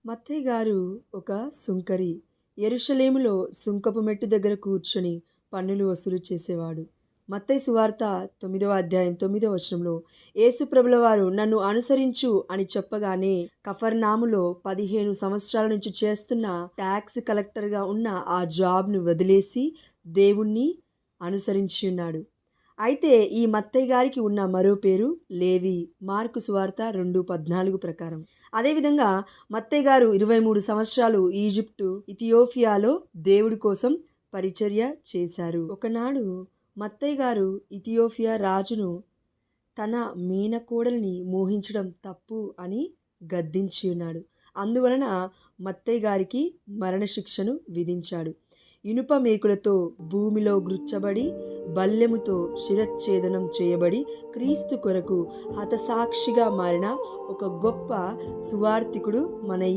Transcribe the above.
మత్తయి గారు ఒక సుంకరి. యెరూషలేములో సుంకపు మెట్టు దగ్గర కూర్చొని పన్నులు వసూలు చేసేవాడు. మత్తయి సువార్త 9వ అధ్యాయం 9వ వచనంలో యేసు ప్రభుల వారు నన్ను అనుసరించు అని చెప్పగానే కఫర్నాములో 15 సంవత్సరాల నుంచి చేస్తున్న ట్యాక్స్ కలెక్టర్గా ఉన్న ఆ జాబ్ను వదిలేసి దేవుణ్ణి అనుసరించి ఉన్నాడు. అయితే ఈ మత్తయి గారికి ఉన్న మరో పేరు లేవి. మార్కు సువార్త 2:14 ప్రకారం. అదేవిధంగా మత్తయి గారు 23 సంవత్సరాలు ఈజిప్టు, ఇథియోపియాలో దేవుడి కోసం పరిచర్య చేశారు. ఒకనాడు మత్తయి గారు ఇథియోపియా రాజును తన మేనకోడలిని మోహించడం తప్పు అని గద్దించి ఉన్నాడు. అందువలన మత్తయి గారికి మరణశిక్షను విధించాడు. ఇనుప మేకులతో భూమిలో గుచ్చబడి బల్లెముతో శిరచ్ఛేదనం చేయబడి క్రీస్తు కొరకు హతసాక్షిగా మారిన ఒక గొప్ప సువార్తికుడు మన ఈ